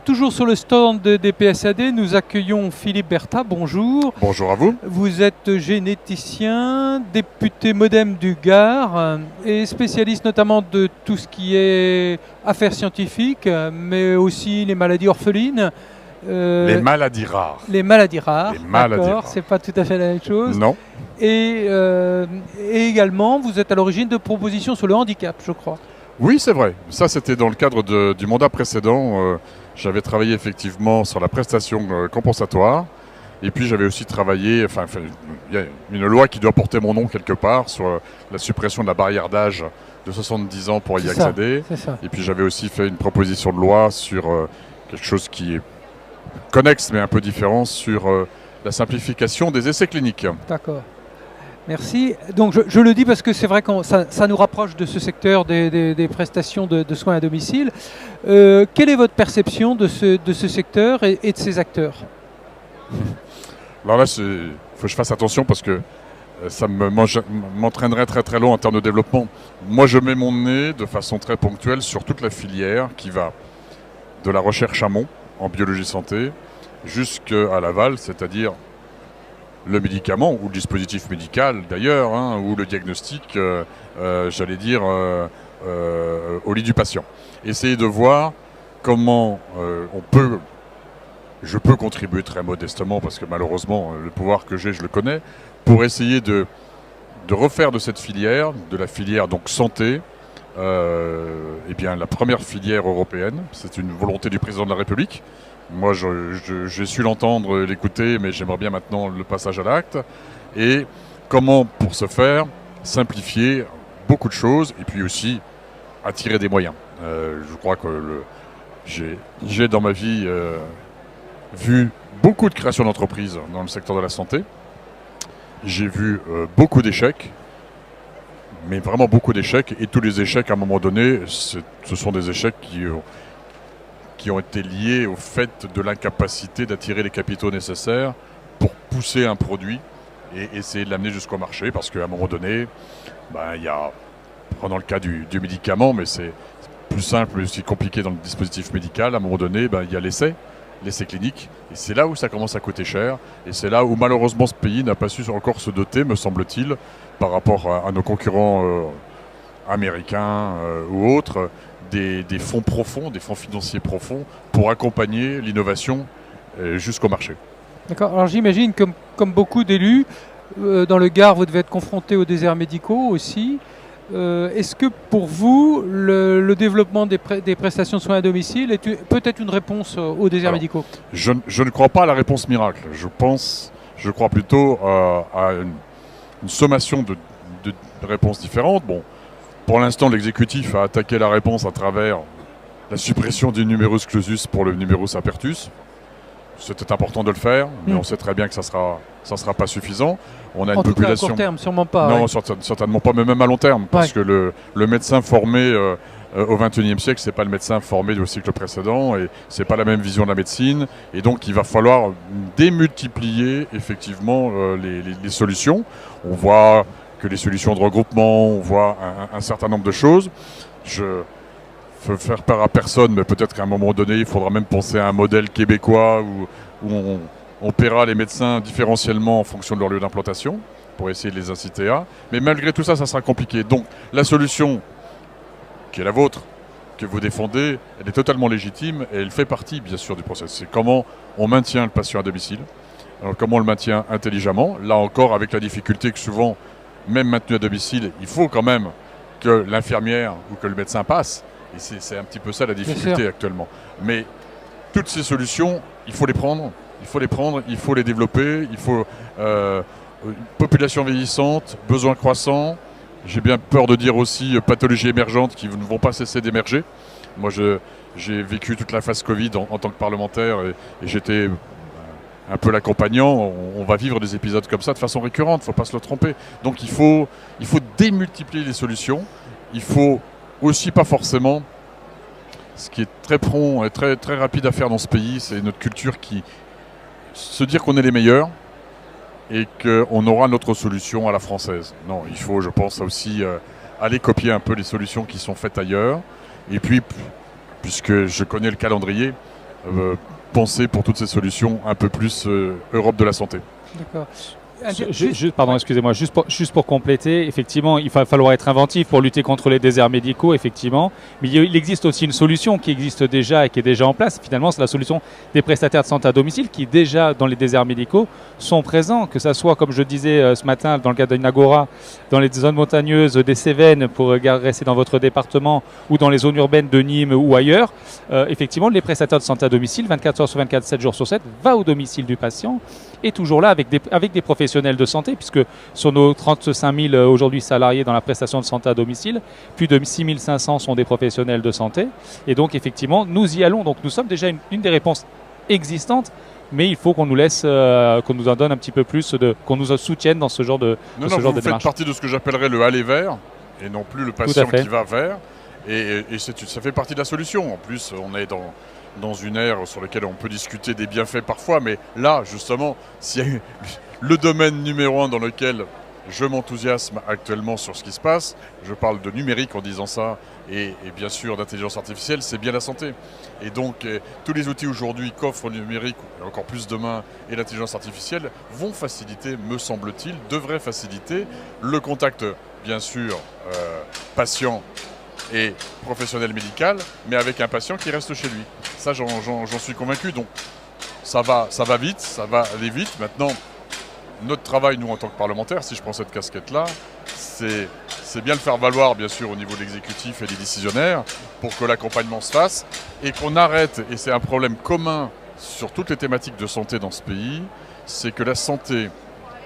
Toujours sur le stand des PSAD, nous accueillons Philippe Berthat, bonjour. Bonjour à vous. Vous êtes généticien, député MoDem du Gard et spécialiste notamment de tout ce qui est affaires scientifiques, mais aussi les maladies orphelines. Les maladies rares. Les maladies rares, d'accord, c'est pas tout à fait la même chose. Non. Et également, vous êtes à l'origine de propositions sur le handicap, je crois. Oui, c'est vrai. Ça, c'était dans le cadre du mandat précédent. J'avais travaillé effectivement sur la prestation compensatoire. Et puis j'avais aussi travaillé, il y a une loi qui doit porter mon nom quelque part sur la suppression de la barrière d'âge de 70 ans pour y accéder. C'est ça. Et puis j'avais aussi fait une proposition de loi sur quelque chose qui est connexe mais un peu différent, sur la simplification des essais cliniques. D'accord. Merci. Donc je le dis parce que c'est vrai que ça nous rapproche de ce secteur des prestations de soins à domicile. Quelle est votre perception de ce secteur et de ses acteurs ? Alors là, il faut que je fasse attention parce que ça m'entraînerait très très loin en termes de développement. Moi, je mets mon nez de façon très ponctuelle sur toute la filière qui va de la recherche amont en biologie santé jusqu'à l'aval, c'est-à-dire le médicament ou le dispositif médical d'ailleurs, ou le diagnostic, j'allais dire, au lit du patient. Essayer de voir comment je peux contribuer très modestement, parce que malheureusement le pouvoir que j'ai, je le connais, pour essayer de refaire de cette filière, de la filière donc santé, la première filière européenne. C'est une volonté du président de la République. Moi, j'ai su l'entendre, l'écouter, mais j'aimerais bien maintenant le passage à l'acte. Et comment, pour ce faire, simplifier beaucoup de choses et puis aussi attirer des moyens. Je crois que j'ai dans ma vie vu beaucoup de création d'entreprises dans le secteur de la santé. J'ai vu beaucoup d'échecs, mais vraiment beaucoup d'échecs. Et tous les échecs, à un moment donné, ce sont des échecs qui ont été liés au fait de l'incapacité d'attirer les capitaux nécessaires pour pousser un produit et essayer de l'amener jusqu'au marché. Parce qu'à un moment donné, il y a, prenons le cas du médicament, mais c'est plus simple, mais aussi compliqué dans le dispositif médical. À un moment donné, il y a l'essai clinique. Et c'est là où ça commence à coûter cher. Et c'est là où malheureusement ce pays n'a pas su encore se doter, me semble-t-il, par rapport à nos concurrents américains ou autres, des fonds profonds, des fonds financiers profonds pour accompagner l'innovation jusqu'au marché. D'accord. Alors j'imagine que comme beaucoup d'élus, dans le Gard, vous devez être confronté aux déserts médicaux aussi. Est-ce que pour vous, le développement des prestations de soins à domicile est peut-être une réponse aux déserts médicaux ? Je ne crois pas à la réponse miracle. Je crois plutôt à une sommation de réponses différentes. Bon, pour l'instant, l'exécutif a attaqué la réponse à travers la suppression du numerus clausus pour le numerus apertus. C'était important de le faire, mais on sait très bien que ça sera pas suffisant. On a en une population. Tout cas, à court terme, sûrement pas. Non, ouais. certainement pas, mais même à long terme, parce que le médecin formé au XXIe siècle, c'est pas le médecin formé au siècle précédent, et c'est pas la même vision de la médecine, et donc il va falloir démultiplier effectivement les solutions. On voit que les solutions de regroupement, on voit un certain nombre de choses. Je veux faire peur à personne, mais peut-être qu'à un moment donné, il faudra même penser à un modèle québécois où on paiera les médecins différentiellement en fonction de leur lieu d'implantation pour essayer de les inciter à. Mais malgré tout ça, ça sera compliqué. Donc la solution qui est la vôtre, que vous défendez, elle est totalement légitime et elle fait partie bien sûr du processus. C'est comment on maintient le patient à domicile, alors comment on le maintient intelligemment. Là encore, avec la difficulté que souvent, même maintenu à domicile, il faut quand même que l'infirmière ou que le médecin passe. Et c'est un petit peu ça la difficulté actuellement. Mais toutes ces solutions, il faut les prendre, il faut les développer, il faut une population vieillissante, besoins croissants. J'ai bien peur de dire aussi pathologies émergentes qui ne vont pas cesser d'émerger. Moi, j'ai vécu toute la phase Covid en tant que parlementaire et j'étais un peu l'accompagnant. On va vivre des épisodes comme ça de façon récurrente, il ne faut pas se le tromper. Donc il faut démultiplier les solutions. Il faut aussi pas forcément, ce qui est très prompt et très, très rapide à faire dans ce pays, c'est notre culture qui se dire qu'on est les meilleurs et qu'on aura notre solution à la française. Non, il faut, je pense, aussi aller copier un peu les solutions qui sont faites ailleurs. Et puis, puisque je connais le calendrier, penser pour toutes ces solutions un peu plus Europe de la santé. D'accord. Pardon, excusez-moi, juste pour compléter, effectivement, il va falloir être inventif pour lutter contre les déserts médicaux, effectivement, mais il existe aussi une solution qui existe déjà et qui est déjà en place. Finalement, c'est la solution des prestataires de santé à domicile qui, déjà, dans les déserts médicaux, sont présents, que ça soit, comme je disais ce matin, dans le cadre d'une agora, dans les zones montagneuses des Cévennes, pour rester dans votre département, ou dans les zones urbaines de Nîmes ou ailleurs. Effectivement, les prestataires de santé à domicile, 24 heures sur 24, 7 jours sur 7, va au domicile du patient, et toujours là avec des professionnels de santé, puisque sur nos 35 000 aujourd'hui salariés dans la prestation de santé à domicile, plus de 6 500 sont des professionnels de santé. Et donc effectivement, nous y allons. Donc nous sommes déjà une des réponses existantes, mais il faut qu'on nous laisse, qu'on nous en donne un petit peu plus, qu'on nous soutienne dans ce genre de démarche. Vous faites partie de ce que j'appellerais le aller vers, et non plus le patient qui va vers. Et ça fait partie de la solution. En plus, on est dans une ère sur laquelle on peut discuter des bienfaits parfois, mais là, justement, c'est le domaine numéro 1 dans lequel je m'enthousiasme actuellement sur ce qui se passe. Je parle de numérique en disant ça, et bien sûr d'intelligence artificielle, c'est bien la santé. Et donc, tous les outils aujourd'hui qu'offre le numérique, et encore plus demain, et l'intelligence artificielle, vont faciliter, me semble-t-il, devraient faciliter le contact, bien sûr, patient et professionnel médical, mais avec un patient qui reste chez lui. Ça, j'en suis convaincu. Donc, ça va vite, ça va aller vite. Maintenant, notre travail, nous, en tant que parlementaires, si je prends cette casquette-là, c'est bien le faire valoir, bien sûr, au niveau de l'exécutif et des décisionnaires, pour que l'accompagnement se fasse et qu'on arrête, et c'est un problème commun sur toutes les thématiques de santé dans ce pays, c'est que la santé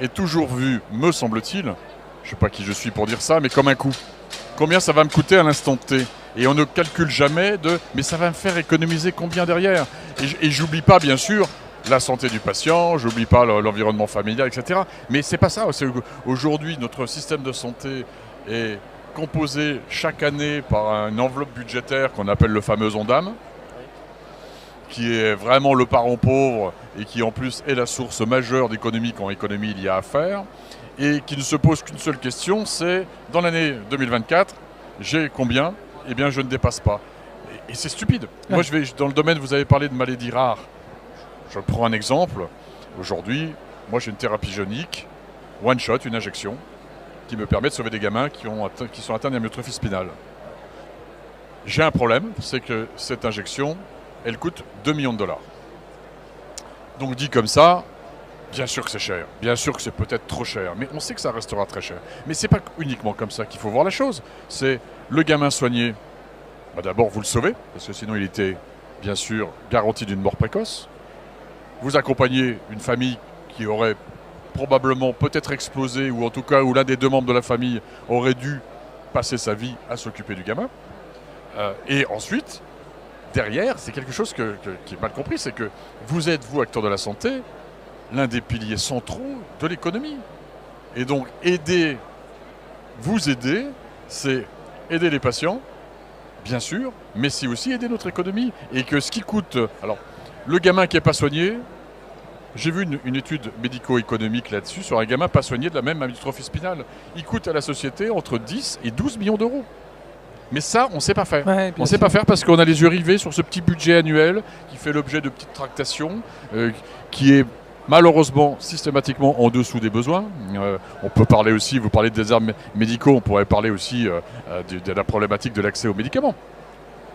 est toujours vue, me semble-t-il, je ne sais pas qui je suis pour dire ça, mais comme un coût. Combien ça va me coûter à l'instant T? Et on ne calcule jamais mais ça va me faire économiser combien derrière? Et j'oublie pas, bien sûr, la santé du patient, j'oublie pas l'environnement familial, etc. Mais c'est pas ça. Aujourd'hui, notre système de santé est composé chaque année par une enveloppe budgétaire qu'on appelle le fameux ONDAM, qui est vraiment le parent pauvre et qui en plus est la source majeure d'économie quand économie il y a à faire, et qui ne se pose qu'une seule question, c'est dans l'année 2024, j'ai combien? Eh bien, je ne dépasse pas. Et c'est stupide. Ouais. Moi, dans le domaine, vous avez parlé de maladies rares. Je prends un exemple. Aujourd'hui, moi, j'ai une thérapie génique, one shot, une injection, qui me permet de sauver des gamins qui sont atteints d'amyotrophie spinale. J'ai un problème, c'est que cette injection, elle coûte 2 millions de dollars. Donc, dit comme ça, bien sûr que c'est cher, bien sûr que c'est peut-être trop cher, mais on sait que ça restera très cher. Mais c'est pas uniquement comme ça qu'il faut voir la chose. C'est le gamin soigné, d'abord vous le sauvez, parce que sinon il était bien sûr garanti d'une mort précoce. Vous accompagnez une famille qui aurait probablement peut-être explosé, ou en tout cas où l'un des deux membres de la famille aurait dû passer sa vie à s'occuper du gamin. Et ensuite, derrière, c'est quelque chose qui est mal compris, c'est que vous êtes, vous, acteur de la santé, l'un des piliers centraux de l'économie. Et donc, vous aider, c'est aider les patients, bien sûr, mais c'est aussi aider notre économie. Et que ce qui coûte... Alors, le gamin qui n'est pas soigné, j'ai vu une étude médico-économique là-dessus, sur un gamin pas soigné de la même amyotrophie spinale. Il coûte à la société entre 10 et 12 millions d'euros. Mais ça, on ne sait pas faire. Ouais, on ne sait pas faire parce qu'on a les yeux rivés sur ce petit budget annuel qui fait l'objet de petites tractations, qui est malheureusement systématiquement en dessous des besoins. On peut parler aussi, vous parlez des déserts médicaux, on pourrait parler aussi de la problématique de l'accès aux médicaments.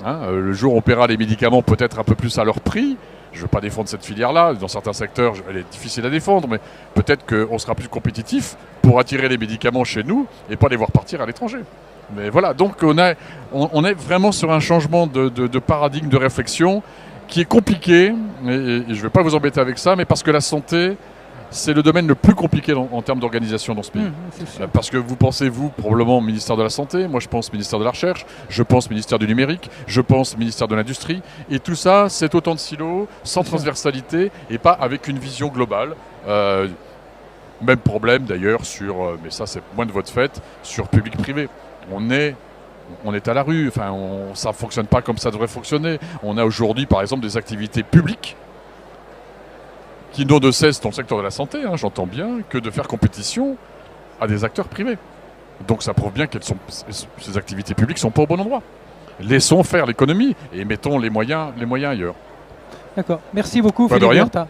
Le jour où on paiera les médicaments peut-être un peu plus à leur prix, je ne veux pas défendre cette filière-là, dans certains secteurs elle est difficile à défendre, mais peut-être qu'on sera plus compétitif pour attirer les médicaments chez nous et pas les voir partir à l'étranger. Mais voilà, donc on est vraiment sur un changement de paradigme, de réflexion qui est compliqué, et je ne vais pas vous embêter avec ça, mais parce que la santé, c'est le domaine le plus compliqué en termes d'organisation dans ce pays. Parce que vous pensez, vous, probablement ministère de la Santé, moi je pense ministère de la Recherche, je pense ministère du Numérique, je pense ministère de l'Industrie, et tout ça, c'est autant de silos, sans transversalité, et pas avec une vision globale. Même problème d'ailleurs sur, mais ça c'est moins de votre fait, sur public-privé. On est à la rue, enfin, ça ne fonctionne pas comme ça devrait fonctionner. On a aujourd'hui, par exemple, des activités publiques qui n'ont de cesse dans le secteur de la santé, hein, j'entends bien, que de faire compétition à des acteurs privés. Donc ça prouve bien que ces activités publiques ne sont pas au bon endroit. Laissons faire l'économie et mettons les moyens ailleurs. D'accord. Merci beaucoup, Pas de Philippe rien. Bertha.